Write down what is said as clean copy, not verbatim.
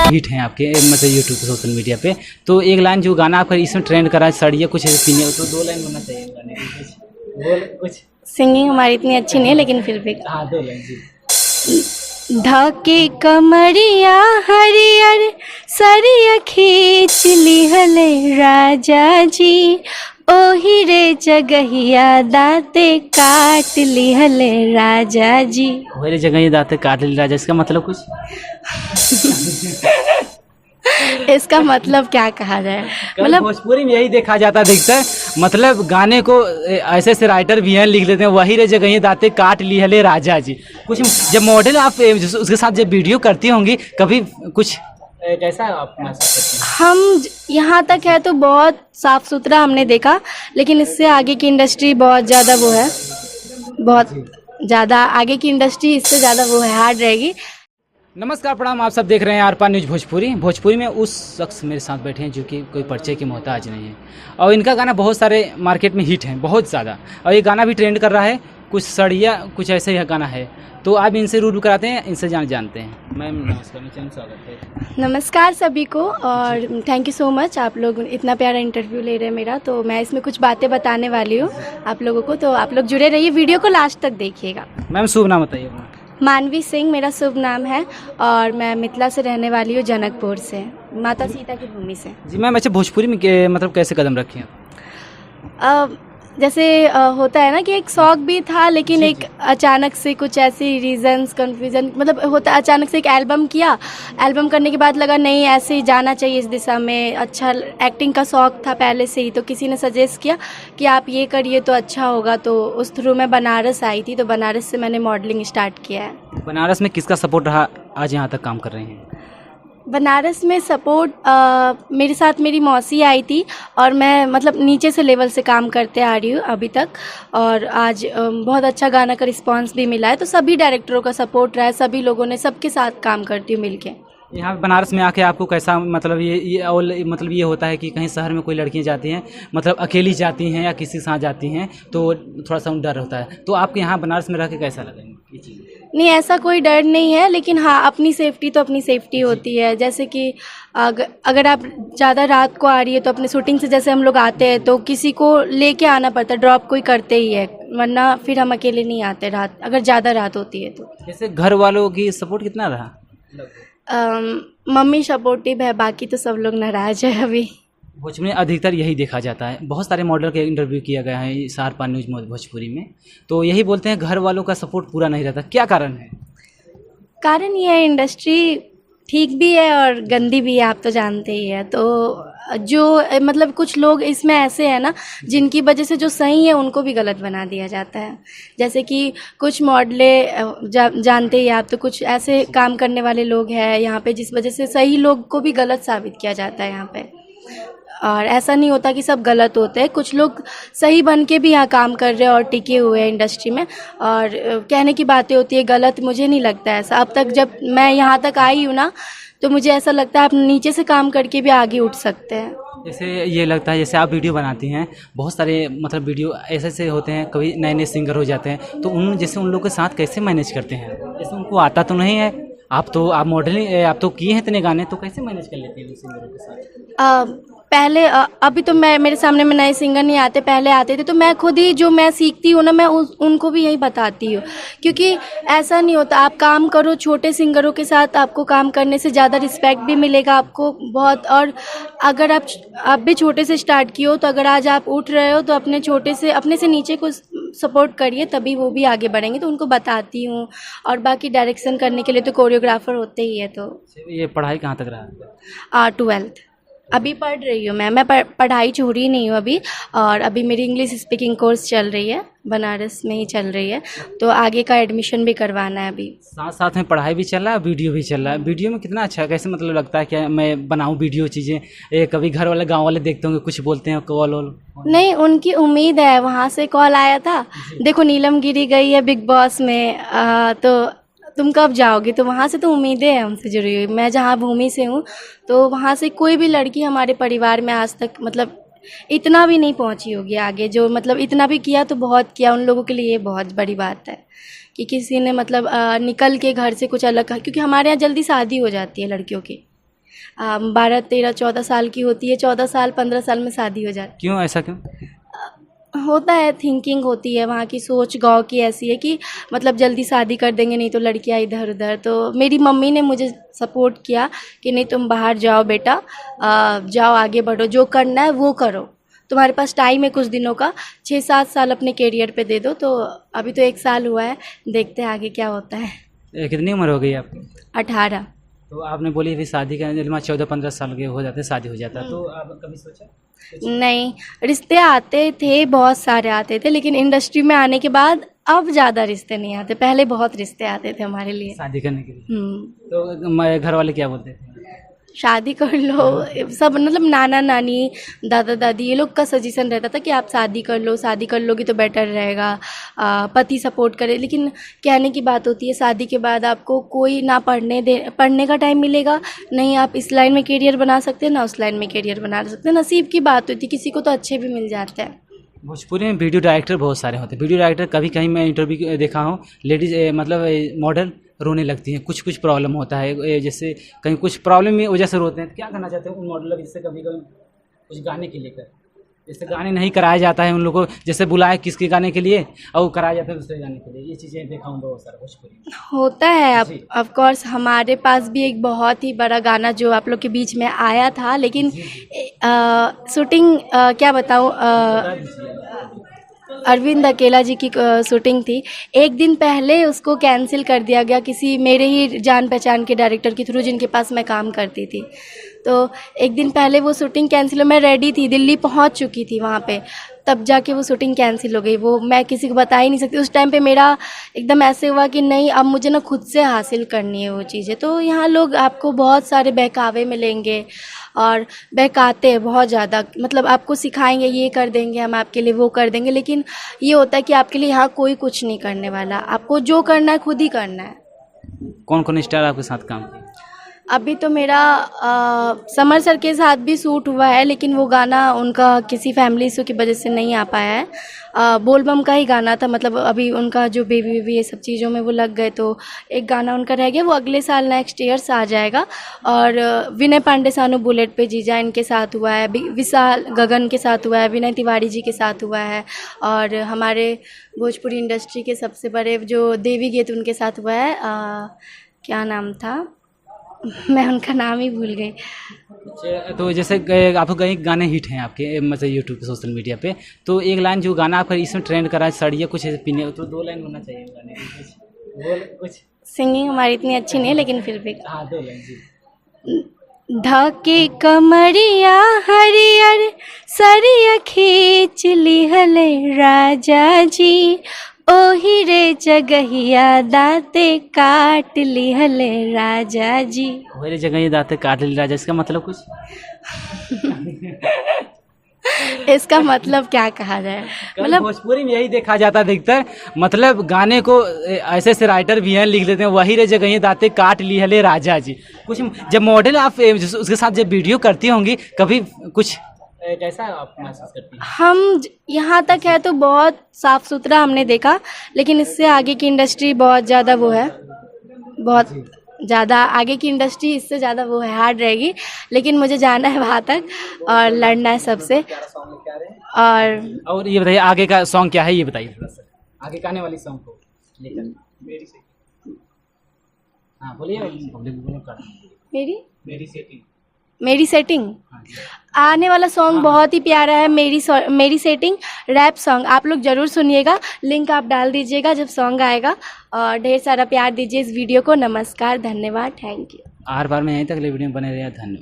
Hit हैं आपके मतलब यूट्यूब पे सोशल मीडिया पे, तो एक लाइन जो गाना आपका इसमें ट्रेंड करा सड़िया कुछ पीने हो, तो 2 लाइन होना चाहिए गाने की, बोल कुछ। सिंगिंग हमारी इतनी अच्छी नहीं है लेकिन फिर भी हाँ 2 लाइन जी। धके कमरिया हरियर सरिया खींच लिहले राजा जी, ओही रे जगहिया दाते काट लिहले राजा जी। मेरे जगह ये दांत काट ली राजा, इसका मतलब कुछ? इसका मतलब क्या कहा जाए, मतलब भोजपुरी में यही देखा जाता दिखता है, मतलब गाने को ऐसे ऐसे राइटर भी हैं लिख लेते हैं, वही रे जगह ये दांते काट ली हले राजा जी। कुछ जब मॉडल आप उसके साथ जब वीडियो करती होंगी कभी कुछ कैसा आप महसूस करती हैं? हम यहाँ तक है तो बहुत साफ सुथरा हमने देखा, लेकिन इससे आगे की इंडस्ट्री बहुत ज़्यादा वो है, बहुत ज़्यादा आगे की इंडस्ट्री इससे ज़्यादा वो है, हार्ड रहेगी। नमस्कार प्रणाम, आप सब देख रहे हैं आर पार न्यूज़ भोजपुरी में उस शख्स मेरे साथ बैठे हैं जो कि कोई परिचय की मोहताज नहीं है, और इनका गाना बहुत सारे मार्केट में हिट हैं बहुत ज़्यादा, और ये गाना भी ट्रेंड कर रहा है, कुछ सड़िया कुछ ऐसे ही गाना है। तो आप इनसे रूबरू कराते हैं, इनसे जानते हैं। मैम नमस्कार, चैनल स्वागत है। नमस्कार सभी को, और थैंक यू सो मच, आप लोग इतना प्यारा इंटरव्यू ले रहे हैं मेरा, तो मैं इसमें कुछ बातें बताने वाली हूँ आप लोगों को, तो आप लोग जुड़े रहिए, वीडियो को लास्ट तक देखिएगा। मैम शुभ नाम बताइए अपना। मानवी सिंह मेरा शुभ नाम है, और मैं मिथिला से रहने वाली हूँ, जनकपुर से, माता सीता की भूमि से। जी मैम, अच्छा भोजपुरी में मतलब कैसे कदम रखे हैं? जैसे होता है ना कि एक शौक भी था, लेकिन एक अचानक से कुछ ऐसी रीजंस कन्फ्यूजन मतलब होता, अचानक से एक एल्बम किया, एल्बम करने के बाद लगा नहीं ऐसे ही जाना चाहिए इस दिशा में, अच्छा एक्टिंग का शौक था पहले से ही, तो किसी ने सजेस्ट किया कि आप ये करिए तो अच्छा होगा, तो उस थ्रू मैं बनारस आई थी, तो बनारस से मैंने मॉडलिंग स्टार्ट किया है। बनारस में किसका सपोर्ट रहा, आज यहाँ तक काम कर रहे हैं? बनारस में सपोर्ट मेरे साथ मेरी मौसी आई थी, और मैं मतलब नीचे से लेवल से काम करते आ रही हूँ अभी तक, और आज बहुत अच्छा गाना का रिस्पांस भी मिला है, तो सभी डायरेक्टरों का सपोर्ट रहा है, सभी लोगों ने सबके साथ काम करती हूँ मिलके। यहाँ बनारस में आके आपको कैसा मतलब मतलब ये होता है कि कहीं शहर में कोई लड़कियाँ जाती हैं मतलब अकेली जाती हैं या किसी के साथ जाती हैं तो थोड़ा सा डर होता है, तो आपके यहाँ बनारस में रह के कैसा लगा ये चीज़? नहीं, ऐसा कोई डर नहीं है, लेकिन हाँ अपनी सेफ्टी तो अपनी सेफ्टी होती है, जैसे कि अगर आप ज़्यादा रात को आ रही है तो अपने शूटिंग से जैसे हम लोग आते हैं तो किसी को लेके आना पड़ता है, ड्रॉप कोई करते ही है, वरना फिर हम अकेले नहीं आते रात, अगर ज़्यादा रात होती है तो। जैसे घर वालों की सपोर्ट कितना रहा? मम्मी सपोर्टिव है, बाकी तो सब लोग नाराज है अभी। भोजपुरी में अधिकतर यही देखा जाता है, बहुत सारे मॉडल के इंटरव्यू किया गया है इस आर पार न्यूज़ भोजपुरी में, तो यही बोलते हैं घर वालों का सपोर्ट पूरा नहीं रहता, क्या कारण है? कारण ये है इंडस्ट्री ठीक भी है और गंदी भी है, आप तो जानते ही है, तो जो मतलब कुछ लोग इसमें ऐसे हैं ना जिनकी वजह से जो सही है उनको भी गलत बना दिया जाता है, जैसे कि कुछ मॉडले जानते ही आप, तो कुछ ऐसे काम करने वाले लोग हैं यहाँ पे जिस वजह से सही लोग को भी गलत साबित किया जाता है यहाँ पे, और ऐसा नहीं होता कि सब गलत होते हैं, कुछ लोग सही बन के भी यहाँ काम कर रहे हैं और टिके हुए हैं इंडस्ट्री में, और कहने की बातें होती है गलत, मुझे नहीं लगता ऐसा, अब तक जब मैं यहाँ तक आई हूँ ना तो मुझे ऐसा लगता है आप नीचे से काम करके भी आगे उठ सकते हैं। जैसे ये लगता है जैसे आप वीडियो बनाती हैं, बहुत सारे मतलब वीडियो ऐसे ऐसे होते हैं, कभी नए नए सिंगर हो जाते हैं, तो जैसे उन लोगों के साथ कैसे मैनेज करते हैं? जैसे उनको आता तो नहीं है, आप मॉडलिंग आप तो किए हैं इतने गाने, तो कैसे मैनेज कर लेते हैं सिंगरों के साथ? पहले अभी तो मेरे सामने में नए सिंगर नहीं आते, पहले आते थे, तो मैं खुद ही जो मैं सीखती हूँ ना मैं उनको भी यही बताती हूँ, क्योंकि ऐसा नहीं होता, आप काम करो छोटे सिंगरों के साथ, आपको काम करने से ज़्यादा रिस्पेक्ट भी मिलेगा आपको बहुत, और अगर आप भी छोटे से स्टार्ट किए हो तो अगर आज आप उठ रहे हो तो अपने से नीचे को सपोर्ट करिए, तभी वो भी आगे बढ़ेंगे, तो उनको बताती हूँ, और बाकी डायरेक्शन करने के लिए तो कोरियोग्राफर होते ही है। तो ये पढ़ाई कहाँ तक रहा है? 12th अभी पढ़ रही हूँ मैं पढ़ाई छोड़ी नहीं हूँ अभी, और अभी मेरी इंग्लिश स्पीकिंग कोर्स चल रही है, बनारस में ही चल रही है, तो आगे का एडमिशन भी करवाना है अभी। साथ साथ में पढ़ाई भी चल रहा है, वीडियो भी चल रहा है। वीडियो में कितना अच्छा, कैसे मतलब लगता है कि मैं बनाऊँ वीडियो चीज़ें, कभी घर वाले गाँव वाले देखते होंगे, कुछ बोलते हैं कॉल वॉल? नहीं, उनकी उम्मीद है, वहाँ से कॉल आया था, देखो नीलम गिरी गई है बिग बॉस में, तो तुम कब जाओगी, तो वहाँ से तो उम्मीदें हैं हमसे जुड़ी हुई, मैं जहाँ भूमि से हूँ तो वहाँ से कोई भी लड़की हमारे परिवार में आज तक मतलब इतना भी नहीं पहुँची होगी आगे, जो मतलब इतना भी किया तो बहुत किया, उन लोगों के लिए ये बहुत बड़ी बात है, कि किसी ने मतलब निकल के घर से कुछ अलग क्योंकि हमारे यहाँ जल्दी शादी हो जाती है लड़कियों की 12, 13, 14 साल की होती है, 14 साल 15 साल में शादी हो जाती क्यों, ऐसा क्यों? होता है, थिंकिंग होती है, वहाँ की सोच गांव की ऐसी है कि मतलब जल्दी शादी कर देंगे नहीं तो लड़कियां इधर उधर। तो मेरी मम्मी ने मुझे सपोर्ट किया कि नहीं तुम बाहर जाओ बेटा, जाओ आगे बढ़ो, जो करना है वो करो, तुम्हारे पास टाइम है कुछ दिनों का, 6-7 साल अपने करियर पे दे दो। तो अभी तो 1 साल हुआ है, देखते हैं आगे क्या होता है। कितनी उम्र हो गई आपकी? 18। तो आपने बोली अभी शादी का 14-15 साल के हो जाते शादी हो जाता, तो आप कभी सोचा? नहीं, रिश्ते आते थे, बहुत सारे आते थे, लेकिन इंडस्ट्री में आने के बाद अब ज़्यादा रिश्ते नहीं आते। पहले बहुत रिश्ते आते थे हमारे लिए शादी करने के लिए। तो घर वाले क्या बोलते थे? शादी कर लो, सब मतलब नाना नानी दादा दादी ये लोग का सजेशन रहता था कि आप शादी कर लो, शादी कर लोगी तो बेटर रहेगा, पति सपोर्ट करे। लेकिन कहने की बात होती है, शादी के बाद आपको कोई ना पढ़ने का टाइम मिलेगा, नहीं आप इस लाइन में करियर बना सकते हैं ना उस लाइन में करियर बना सकते हैं। नसीब की बात होती है, किसी को तो अच्छे भी मिल जाते हैं। भोजपुरी में वीडियो डायरेक्टर बहुत सारे होते हैं। वीडियो डायरेक्टर कभी कहीं मैं इंटरव्यू देखा हूँ, लेडीज़ मतलब मॉडल रोने लगती हैं, कुछ प्रॉब्लम होता है, जैसे कहीं कुछ प्रॉब्लम की वजह से रोते हैं। तो क्या करना चाहते हैं उन मॉडल की, जैसे कभी कभी कुछ गाने के लेकर, जैसे गाने नहीं कराया जाता है उन लोगों को, जैसे बुलाए किसके गाने के लिए और वो कराया जाता है दूसरे गाने के लिए, ये चीज़ें देखा हूँ बहुत सारा भोजपुरी होता है। ऑफ कोर्स हमारे पास भी एक बहुत ही बड़ा गाना जो आप लोग के बीच में आया था, लेकिन शूटिंग क्या बताऊँ, अरविंद अकेला जी की शूटिंग थी। एक दिन पहले उसको कैंसिल कर दिया गया किसी मेरे ही जान पहचान के डायरेक्टर के थ्रू, जिनके पास मैं काम करती थी। तो एक दिन पहले वो शूटिंग कैंसिल, मैं रेडी थी, दिल्ली पहुंच चुकी थी वहाँ पे, तब जाके वो शूटिंग कैंसिल हो गई। वो मैं किसी को बता ही नहीं सकती। उस टाइम पे मेरा एकदम ऐसे हुआ कि नहीं, अब मुझे ना खुद से हासिल करनी है वो चीज़ें। तो यहाँ लोग आपको बहुत सारे बहकावे मिलेंगे और बहकाते हैं बहुत ज़्यादा, मतलब आपको सिखाएंगे ये कर देंगे हम आपके लिए, वो कर देंगे, लेकिन ये होता है कि आपके लिए यहाँ कोई कुछ नहीं करने वाला, आपको जो करना है खुद ही करना है। कौन कौन स्टार आपके साथ काम किया? अभी तो मेरा समर सर के साथ भी शूट हुआ है, लेकिन वो गाना उनका किसी फैमिली इशू की वजह से नहीं आ पाया है। बोलबम का ही गाना था, मतलब अभी उनका जो बेबी ये सब चीज़ों में वो लग गए, तो एक गाना उनका रह गया, वो अगले साल नेक्स्ट ईयर आ जाएगा। और विनय पांडे सानू बुलेट पे जीजा इनके साथ हुआ है, विशाल गगन के साथ हुआ है, विनय तिवारी जी के साथ हुआ है, और हमारे भोजपुरी इंडस्ट्री के सबसे बड़े जो देवी गीत उनके साथ हुआ है, क्या नाम था, मैं उनका नाम ही भूल गई। तो जैसे आपको कई गाने हिट हैं आपके, मतलब यूट्यूब पे सोशल मीडिया पे, तो एक लाइन जो गाना आपका इसमें ट्रेंड करा है, सड़िया कुछ ऐसे पीने, तो 2 लाइन होना चाहिए गाने की, कुछ सिंगिंग हमारी इतनी अच्छी नहीं है, लेकिन फिर भी हाँ 2 लाइन जी। धके कमरिया हरियर सरिया खींच लिहले राजा जी, ओही रे जगहिया दाते काट लिहले राजा जी। वही जगह ये दाते काट ली राजा, इसका मतलब कुछ इसका मतलब क्या कहा जाए, मतलब भोजपुरी में यही देखा जाता है अधिकतर, मतलब गाने को ऐसे ऐसे राइटर भी हैं लिख लेते हैं, वही रे जगह दाते काट ली हले राजा जी। कुछ जब मॉडल आप उसके साथ जब वीडियो करती होंगी, कभी कुछ कैसा आप महसूस करती हैं? हम यहाँ तक है तो बहुत साफ सुथरा हमने देखा, लेकिन इससे आगे की इंडस्ट्री बहुत ज़्यादा वो है, बहुत ज़्यादा आगे की इंडस्ट्री इससे ज़्यादा वो है, हार्ड रहेगी। लेकिन मुझे जाना है वहाँ तक और लड़ना है सबसे। और ये बताइए आगे का सॉन्ग क्या है, ये बताइए थोड़ा सा, आगे का आने वाली सॉन्ग को लेकर। हाँ बोलिए। मेरी सेटिंग आने वाला सॉन्ग बहुत ही प्यारा है, मेरी सेटिंग रैप सॉन्ग, आप लोग ज़रूर सुनिएगा, लिंक आप डाल दीजिएगा जब सॉन्ग आएगा, और ढेर सारा प्यार दीजिए इस वीडियो को। नमस्कार, धन्यवाद, थैंक यू। हर बार में यहीं तक वीडियो बने रहे, धन्यवाद।